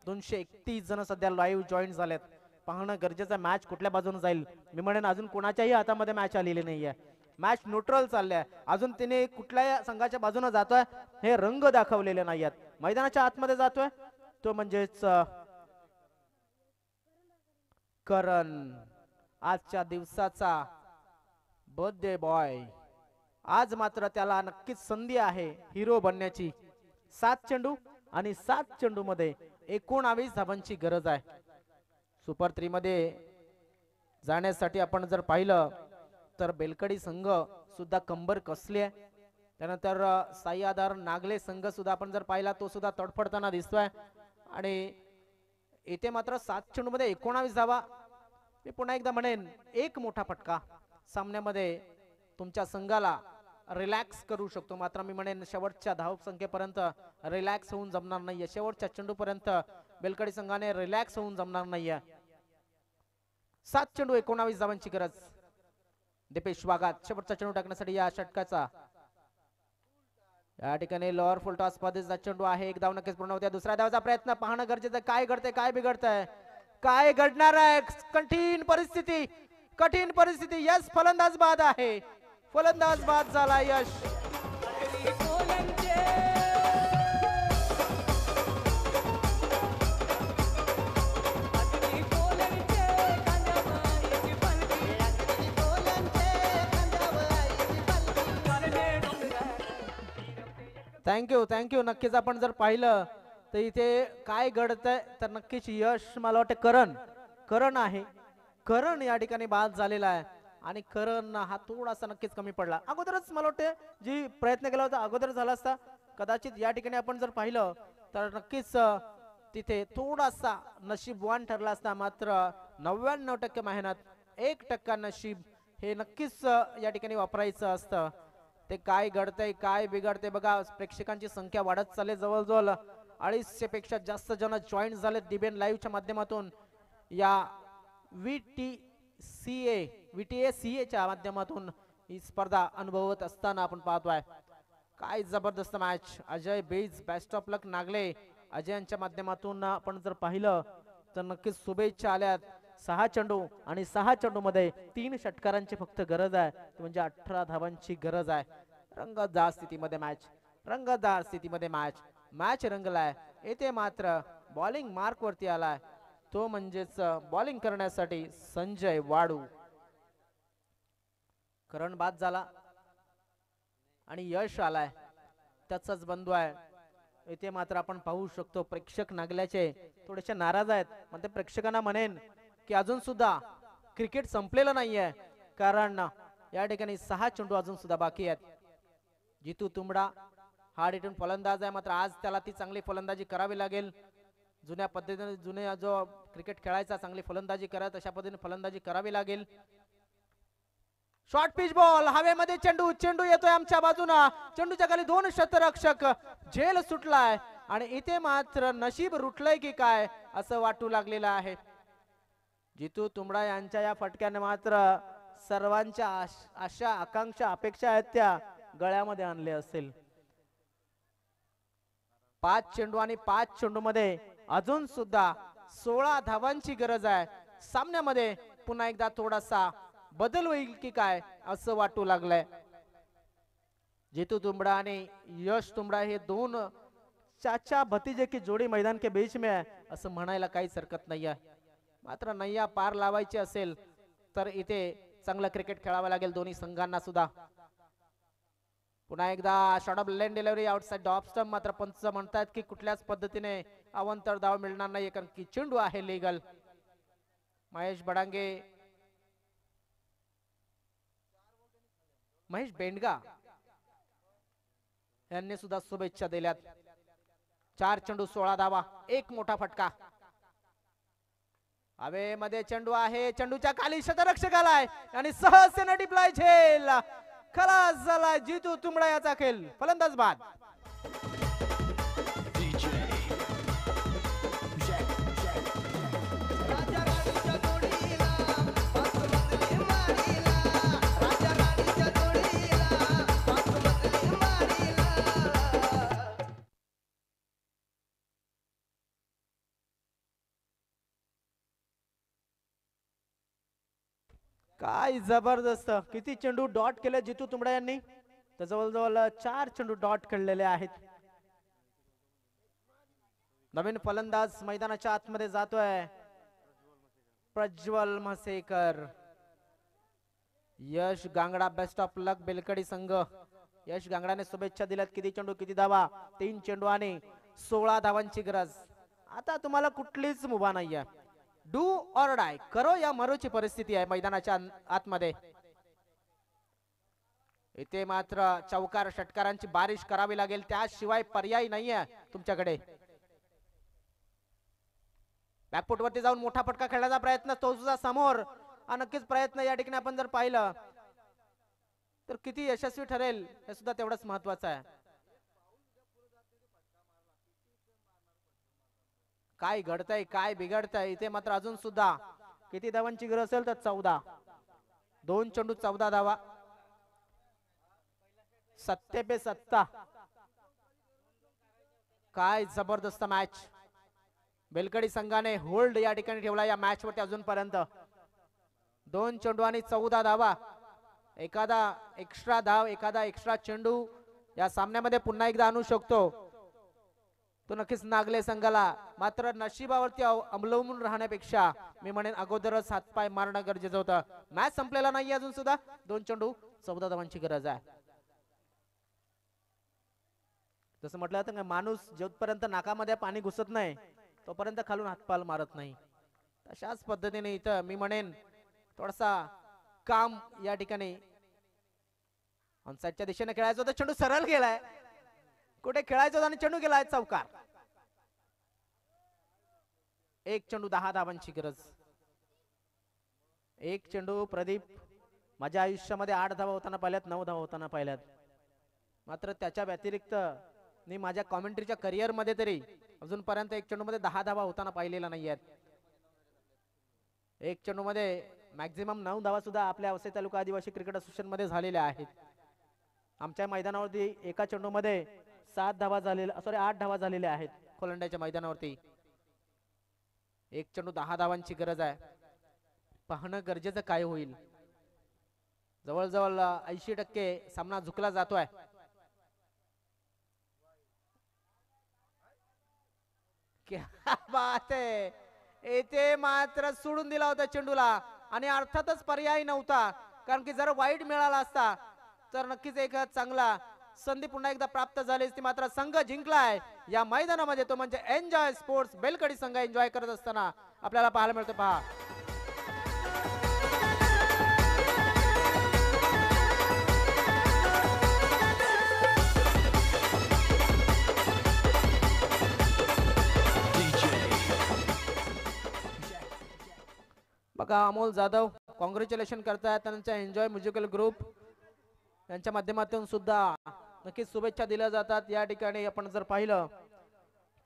Speaker 1: 231 जण सध्या लाईव्ह जॉईन झालेत. पाहणं गरजेचं मॅच कुठल्या बाजूने जाईल मी म्हणेन अजून कोणाच्याही हातामध्ये मॅच आलेली नाहीये. मॅच न्यूट्रल चालल्या अजून तिने कुठल्या संघाच्या बाजूने जातोय हे रंग दाखवलेले नाहीयेत. मैदानाच्या आतमध्ये जातोय तो म्हणजेच करण. आजच्या दिवसाचा बर्थडे बॉय. आज मात्र त्याला नक्कीच संधी आहे हिरो बनण्याची. 7 चेंडू आणि 7 चेंडू मध्ये 19 धावांची गरज आहे. सुपर 3 मध्ये जाण्यासाठी आपण जर पाहिलं तर बेलकडी संघ सुद्धा कंबर कसली आहे. त्यानंतर साई आधार नागले संघ सुद्धा आपण जर पाहिला तो सुद्धा तडफडताना दिसतोय आणि इथे मात्र 7 चेंडूमध्ये 19 धावा. मी पुन्हा एकदा म्हणेन एक मोठा फटका सामन्यामध्ये तुमच्या संघाला रिलॅक्स करू शकतो. मात्र मी म्हणेन शेवटच्या धावसंख्येपर्यंत रिलॅक्स होऊन जमणार नाहीये. शेवटच्या चेंडूपर्यंत बेलकडी संघाने रिलॅक्स होऊन जमणार नाहीये. 7 चेंडू 19 धावांची गरज. दीपेश वाघात शेवटचा चेंडू टाकण्यासाठी या षटकाचा. या ठिकाणी लोअर फुल टॉस पद्धतीचा चेंडू आहे. एक धाव नक्कीच पूर्ण होते. दुसऱ्या धावाचा प्रयत्न पाहणं गरजेचं. काय घडतंय काय बिघडतंय काय घडणार आहे. कठीण परिस्थिती कठीण परिस्थिती. यश फलंदाज बाद आहे. फलंदाज बाद झाला यश. थँक्यू. नक्कीच आपण जर पाहिलं तर इथे काय घडतंय तर नक्कीच यश मला वाटतं करण आहे. करण या ठिकाणी बाद झालेला आहे आणि करण हा थोडासा नक्कीच कमी पडला. अगोदरच मला वाटतं जी प्रयत्न केला होता अगोदर झाला असता कदाचित या ठिकाणी आपण जर पाहिलं तर नक्कीच तिथे थोडासा नशीबवान ठरला असता. मात्र 99% मेहनत 1% नशीब हे नक्कीच या ठिकाणी वापरायचं असतं. ते काय घडतंय काय बिघडतंय बघा. प्रेक्षकांची संख्या वाढत चालली. जवळजवळ 250 पेक्षा जास्त जण जॉईन झाले डीबीएन लाईव्हच्या माध्यमातून या VTACA च्या माध्यमातून ही स्पर्धा अनुभवत असताना आपण पाहतोय. काय जबरदस्त match. Ajay Bej best of luck Nagle अजयांच्या माध्यमातून आपण जर पाहिलं तर नक्कीच शुभेच्छा आल्यात. 6 चेंडू आणि 6 चेंडू मध्ये 3 षटकारांची फक्त गरज आहे. म्हणजे 18 धावांची गरज आहे. रंगतदार स्थितीमध्ये मॅच रंगलाय. येथे मात्र बॉलिंग मार्क वरती आलाय. तो म्हणजेच बॉलिंग करण्यासाठी संजय वाडू. करण बाद झाला आणि यश आलाय. त्याचाच बंधू आहे. येथे मात्र आपण पाहू शकतो प्रेक्षक नागल्याचे थोडेसे नाराज आहेत. म्हणजे प्रेक्षकांना म्हणेन की अजून सुद्धा क्रिकेट संपलेलं नाहीये. कारण या ठिकाणी 6 चेंडू अजून सुद्धा बाकी आहेत. जितू तुंबडा हार्ड हिटिंग फलंदाज आहे. मात्र आज त्याला ती चांगली फलंदाजी करावी लागेल. जुन्या पद्धतीने जुने जो क्रिकेट खेळायचा चांगली फलंदाजी करत अशा पद्धतीने फलंदाजी करावी लागेल. शॉर्ट पिच बॉल हवेमध्ये चेंडू येतोय आमच्या बाजूला. चेंडूच्या खाली 2 शतरक्षक झेल सुटलाय आणि इथे मात्र नशीब रुटलंय की काय असं वाटू लागलेलं आहे. जितू तुंबडा यांच्या या फटक्याने मात्र सर्वांच्या आशा आकांक्षा अपेक्षा आहेत त्या गळ्यामध्ये आणले असेल. 5 चेंडू आणि 5 चेंडू मध्ये अजून सुद्धा 16 धावांची गरज आहे. सामन्यामध्ये पुन्हा एकदा थोडासा बदल होईल की काय असं वाटू लागलंय. जितू तुंबडा आणि यश तुंबडा हे 2 चाचा भतीजे की जोडी मैदान के बीच में है असं म्हणायला काहीच हरकत नाही आहे. मात्र नैया पार लावायची असेल तर इथे चांगलं क्रिकेट खेळावं लागेल दोन्ही संघांना सुद्धा. पुन्हा एकदा short of lane delivery outside off stump. मात्र पंच म्हणतात की कुठल्याच पद्धतीने अवंतर धाव मिळणार नाही कारण की चेंडू आहे लीगल. महेश बेंडगा यांनी सुद्धा शुभेच्छा दिल्यात. 4 चेंडू 16 धावा. एक मोठा फटका. हवेमध्ये चेंडू आहे. चेंडूच्या खाली शतरक्षक आलाय आणि सहजतेने डिप्लाय झेल. खलास झाला जितू तुंबडा याचा खेळ. फलंदाज बाद. काय जबरदस्त. किती चेंडू डॉट केले जितू तुंबडा यांनी. तर जवळजवळ 4 चेंडू डॉट खेळलेले आहेत. नवीन फलंदाज मैदानाच्या आतमध्ये जातोय प्रज्वल म्हसेकर. यश गांगडा बेस्ट ऑफ लक बेलकडी संघ. यश गांगडाने शुभेच्छा दिल्यात. किती चेंडू किती धावा. 3 चेंडू आणि 16 धावांची गरज. आता तुम्हाला कुठलीच मुभा नाहीये. डू ऑर डाय करो या मरोची परिस्थिती आहे मैदानाच्या आतमध्ये. इथे मात्र चौकार षटकारांची बारिश करावी लागेल, त्याशिवाय पर्याय नाहीये तुमच्याकडे. बॅकफुट वरती जाऊन मोठा फटका खेळण्याचा प्रयत्न, तो सुद्धा समोर. नक्कीच प्रयत्न या ठिकाणी आपण जर पाहिलं तर किती यशस्वी ठरेल हे सुद्धा तेवढंच महत्वाचं आहे. काय घडतंय, काय बिघडतंय इथे मात्र अजून सुद्धा किती धावांची गरज असेल तर 14. 2 चेंडू 14 धावा. 7 काय जबरदस्त मॅच. बेलकडी संघाने होल्ड या ठिकाणी ठेवला या मॅच वरती अजूनपर्यंत. 2 चेंडू आणि 14 धावा. एखादा एक्स्ट्रा धाव, एखादा एक्स्ट्रा चेंडू या सामन्यामध्ये पुन्हा एकदा आणू शकतो तो नक्कीच नागले संघाला. मात्र नशिबावरती अवलंबून राहण्यापेक्षा मी म्हणेन अगोदरच हातपाय मारणं गरजेचं होतं. मॅच संपलेला नाही अजून सुद्धा. 2 चेंडू 14 धावांची गरज आहे. जसं म्हटलं तर माणूस जोपर्यंत नाकामध्ये पाणी घुसत नाही तोपर्यंत खालून हातपाल मारत नाही. तशाच पद्धतीने इथं मी म्हणेन थोडासा काम या ठिकाणी ऑनसाइडच्या दिशेने खेळायचं होतं. चेंडू सरळ गेलाय, कुठे खेळायचं होतं आणि चेंडू गेलाय चौकार. 1 चेंडू 10 धावांची गरज. 1 चेंडू प्रदीप माझ्या आयुष्यामध्ये 8 धावा होताना पाहिल्यात, 9 धावा होताना पाहिल्यात. मात्र त्याच्या व्यतिरिक्त मी माझ्या कॉमेंट्रीच्या करिअर मध्ये तरी अजूनपर्यंत 1 चेंडू मध्ये 10 धावा होताना पाहिलेला नाही आहेत. 1 चेंडू मध्ये मॅक्झिमम 9 धावा सुद्धा आपल्या वसई तालुका आदिवासी क्रिकेट असोसिएशन मध्ये झालेल्या आहेत. आमच्या मैदानावरती एका चेंडू मध्ये 7 धावा झालेल्या, सॉरी 8 धावा झालेल्या आहेत खोलंड्याच्या मैदानावरती. 1 चेंडू 10 धावांची गरज आहे. पाहणं गरजेचं काय होईल. जवळजवळ 80% सामना झुकला जातोय. क्या बात है. येथे मात्र सोडून दिला होता चेंडूला आणि अर्थातच पर्याय नव्हता, कारण की जर वाईट मिळाला असता तर नक्कीच एक चांगला संधी पुन्हा एकदा प्राप्त झाली असती. मात्र संघ जिंकलाय या मैदानामध्ये, तो म्हणजे एन्जॉय स्पोर्ट्स बेलकडी संघ एन्जॉय करत असताना आपल्याला पाहायला मिळतं. पहा बघा, अमोल जाधव कॉंग्रॅच्युलेशन करतायत. त्यांच्या एन्जॉय म्युझिकल ग्रुप यांच्या माध्यमातून सुद्धा नक्कीच शुभेच्छा दिल्या जातात. या ठिकाणी आपण जर पाहिलं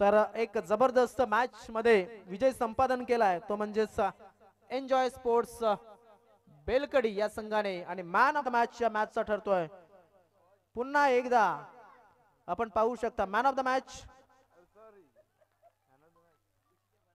Speaker 1: तर एक जबरदस्त मॅच मध्ये विजय संपादन केलाय तो म्हणजेच एन्जॉय स्पोर्ट्स बेलकडी या संघाने. आणि मॅन ऑफ द मॅच या मॅचचा ठरतोय पुन्हा एकदा आपण पाहू शकता. Man of the match